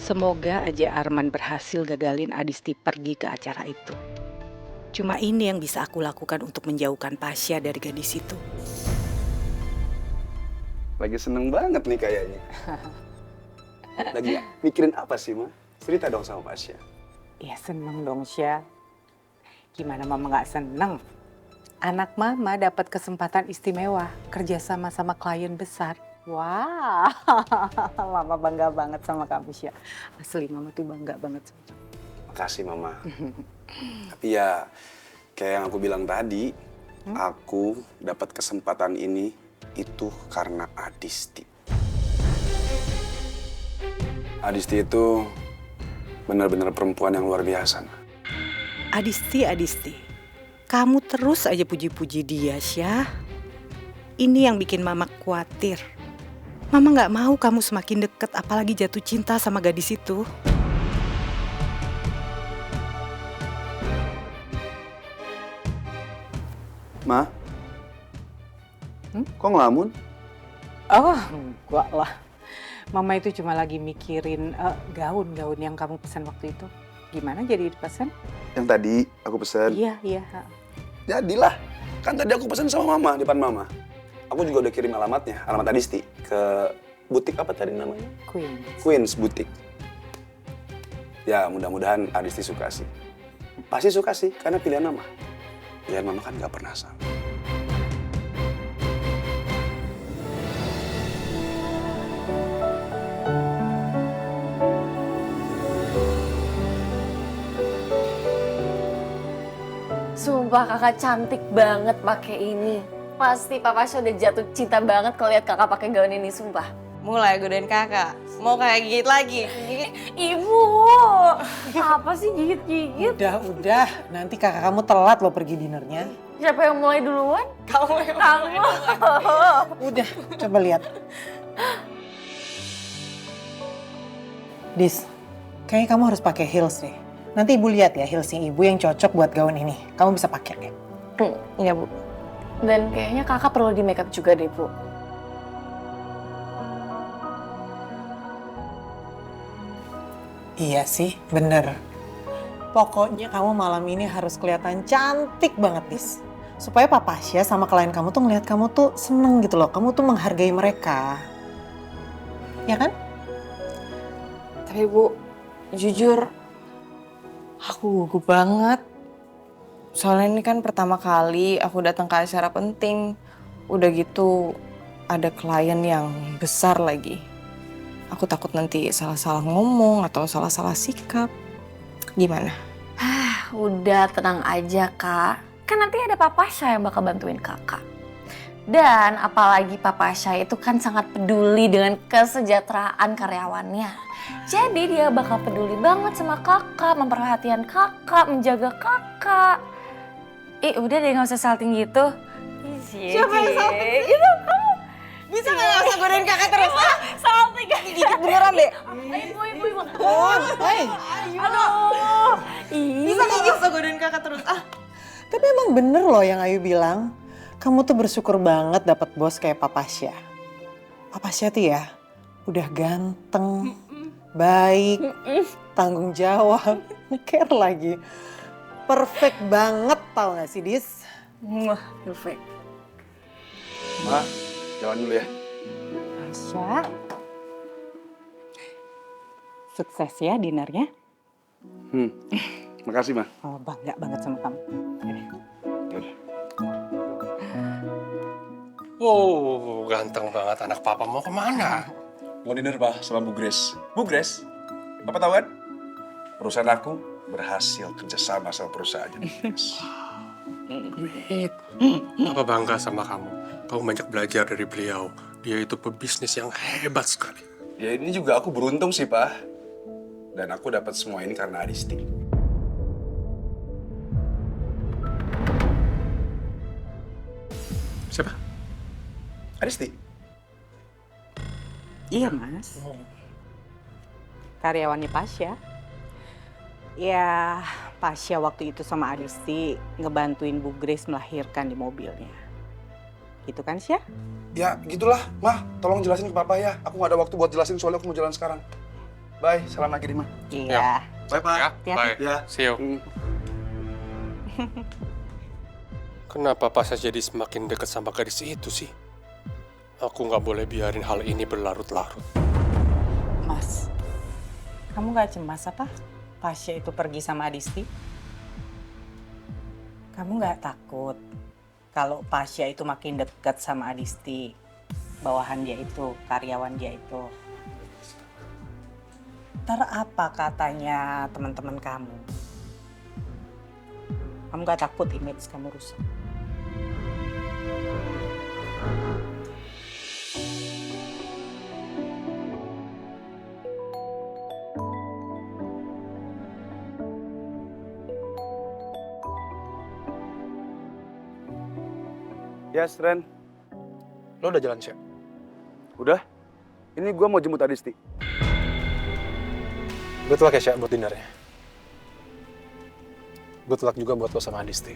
Semoga aja Arman berhasil gagalin Adisti pergi ke acara itu. Cuma ini yang bisa aku lakukan untuk menjauhkan Pasha dari gadis itu. Lagi seneng banget nih kayaknya. Lagi mikirin apa sih, Ma? Cerita dong sama Pasha. Ya seneng dong, Syah. Gimana Mama gak seneng? Anak Mama dapat kesempatan istimewa kerjasama sama klien besar. Wah, Mama bangga banget sama kamu, Syah. Asli Mama tuh bangga banget sama kamu. Makasih, Mama. Tapi ya, kayak yang aku bilang tadi, aku dapat kesempatan ini itu karena Adisti. Adisti itu benar-benar perempuan yang luar biasa, Ma. Adisti, kamu terus aja puji-puji dia, Syah. Ini yang bikin Mama khawatir. Mama gak mau kamu semakin deket, apalagi jatuh cinta sama gadis itu. Ma, kok ngelamun? Oh, enggak lah. Mama itu cuma lagi mikirin gaun-gaun yang kamu pesan waktu itu. Gimana jadi dipesan? Yang tadi aku pesan. Iya. Jadilah. Kan tadi aku pesan sama Mama, depan Mama. Aku juga udah kirim alamatnya, alamat Adisti, ke butik apa tadi namanya? Queens Butik. Ya, mudah-mudahan Adisti suka sih. Pasti suka sih, karena pilihan Mama. Pilihan Mama kan gak pernah salah. Sumpah kakak cantik banget pakai ini. Pasti Papa Syah udah jatuh cinta banget kalau lihat kakak pakai gaun ini, sumpah. Mulai godain kakak, mau kayak gigit lagi. Ibu, apa sih gigit-gigit? Udah. Nanti kakak kamu telat loh pergi dinernya. Siapa yang mulai duluan? Kamu yang Kamu. Udah, coba lihat. Dis, kayaknya kamu harus pakai heels deh. Nanti ibu lihat ya heelsnya ibu yang cocok buat gaun ini. Kamu bisa pakai. Iya bu. Dan kayaknya kakak perlu di makeup juga deh, Bu. Iya sih, bener. Pokoknya kamu malam ini harus kelihatan cantik banget, Dis. Supaya Papa Syah sama klien kamu tuh ngeliat kamu tuh seneng gitu loh. Kamu tuh menghargai mereka. Ya kan? Tapi bu, jujur aku gugup banget. Soalnya ini kan pertama kali aku datang ke acara penting. Udah gitu ada klien yang besar lagi. Aku takut nanti salah-salah ngomong atau salah-salah sikap. Gimana? Udah tenang aja, Kak. Kan nanti ada Papa Syah yang bakal bantuin kakak. Dan apalagi Papa Syah itu kan sangat peduli dengan kesejahteraan karyawannya. Jadi dia bakal peduli banget sama kakak, memperhatikan kakak, menjaga kakak. Udah deh gak usah salting gitu. Siapa yang salting? Itu kamu. Bisa gak usah godain kakak terus? Salting. Gigit beneran deh. Ibu. Hey. Aduh. Bisa gak usah godain kakak terus? Tapi emang bener loh yang Ayu bilang. Kamu tuh bersyukur banget dapat bos kayak Papa Syah. Papa Syah tuh ya udah ganteng, baik, tanggung jawab, care lagi. Perfect banget tau gak sih, Dis? Perfect. Ma, jalan dulu ya. Pasha, sukses ya dinernya. Makasih, Ma. Oh, bangga banget sama kamu. Yaudah. Oh, ganteng banget anak papa. Mau kemana? Mau dinner, Pak, sama Bu Grace. Bu Grace, Papa tahu kan? Perusahaan aku berhasil kerjasama sama perusahaannya Bu Grace. Great. Papa bangga sama kamu. Kamu banyak belajar dari beliau. Dia itu pebisnis yang hebat sekali. Ya ini juga aku beruntung sih, Pak. Dan aku dapat semua ini karena Adisti. Siapa? Adisti? Iya, Mas. Karyawannya Pasha. Ya, Pasha waktu itu sama Adisti ngebantuin Bu Grace melahirkan di mobilnya. Gitu kan, Syah? Ya, gitulah. Mah, tolong jelasin ke Papa ya. Aku gak ada waktu buat jelasin soalnya aku mau jalan sekarang. Bye, salam lagi Rima. Iya. Bye, Pak. Ya, Hati-hati. bye. Ya. See you. Kenapa Pasha jadi semakin dekat sama gadis itu sih? Aku nggak boleh biarin hal ini berlarut-larut. Mas, kamu nggak cemas apa Pasha itu pergi sama Adisti? Kamu nggak takut kalau Pasha itu makin dekat sama Adisti, bawahan dia itu, karyawan dia itu? Ntar apa katanya teman-teman kamu? Kamu nggak takut image kamu rusak? Yes, Ren. Lo udah jalan, Syah? Udah. Ini gue mau jemput Adisti. Good luck ya, Syah, buat dinnernya. Good luck juga buat lo sama Adisti.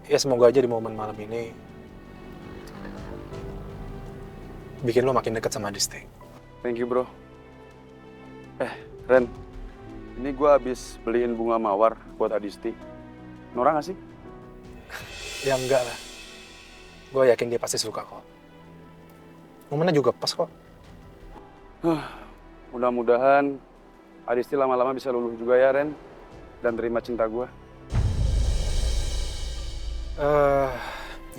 Ya, semoga aja di momen malam ini bikin lo makin dekat sama Adisti. Thank you, bro. Ren. Ini gue habis beliin bunga mawar buat Adisti. Nora nggak sih? Ya enggak lah. Gue yakin dia pasti suka kok. Momennya juga pas kok. Mudah-mudahan Adisti lama-lama bisa luluh juga ya, Ren. Dan terima cinta gue.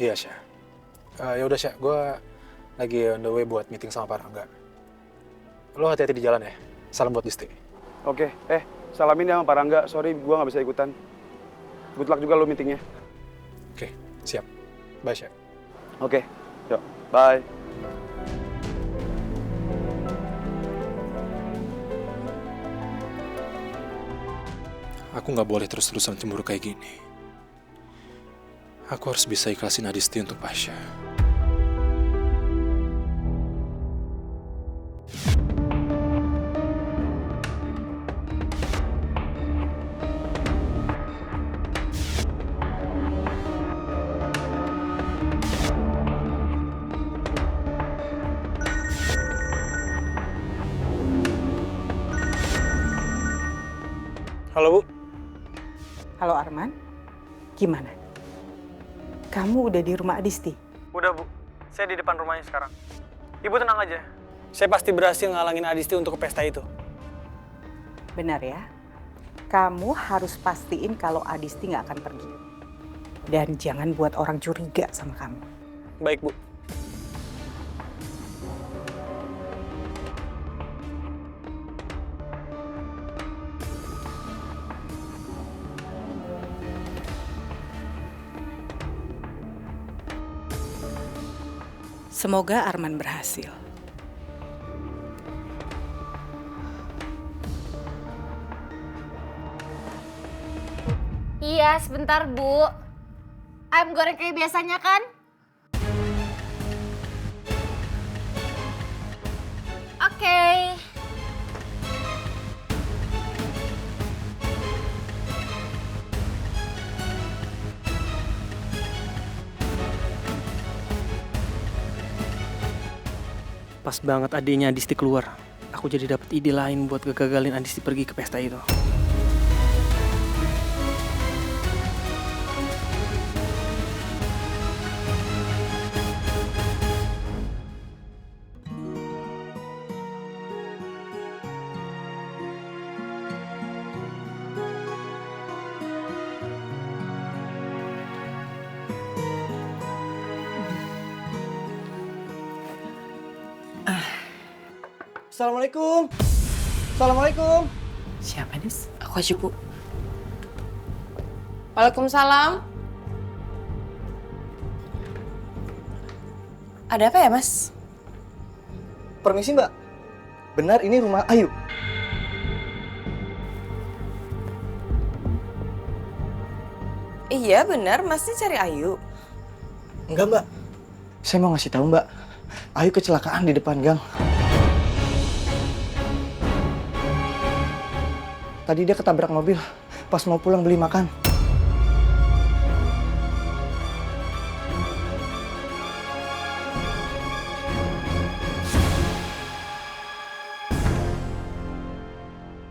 Iya, Syah. Ya udah, Syah. Gue lagi on the way buat meeting sama Pak Rangga. Lo hati-hati di jalan ya. Salam buat Disti. Oke, salamin ya sama Pak Rangga. Sorry, gue nggak bisa ikutan. Good luck juga lo meetingnya. Oke, siap. Bye, Syah. Oke, yuk. Bye. Aku nggak boleh terus-terusan cemburu kayak gini. Aku harus bisa ikhlasin Adisti untuk Pasha. Halo, Bu. Halo Arman, gimana? Kamu udah di rumah Adisti? Udah, Bu. Saya di depan rumahnya sekarang. Ibu tenang aja. Saya pasti berhasil ngalangin Adisti untuk ke pesta itu. Benar ya? Kamu harus pastiin kalau Adisti nggak akan pergi. Dan jangan buat orang curiga sama kamu. Baik, Bu. Semoga Arman berhasil. Iya, sebentar, Bu. Ayam goreng kayak biasanya kan? Oke. Pas banget adiknya Adisti keluar. Aku jadi dapat ide lain buat ngegagalin Adisti pergi ke pesta itu. Assalamualaikum. Assalamualaikum. Siapa, Nis? Aku aja, Bu. Waalaikumsalam. Ada apa ya, Mas? Permisi, Mbak. Benar ini rumah Ayu? Iya, benar. Masnya cari Ayu. Enggak, Mbak. Saya mau ngasih tahu, Mbak. Ayu kecelakaan di depan gang. Tadi dia ketabrak mobil pas mau pulang beli makan.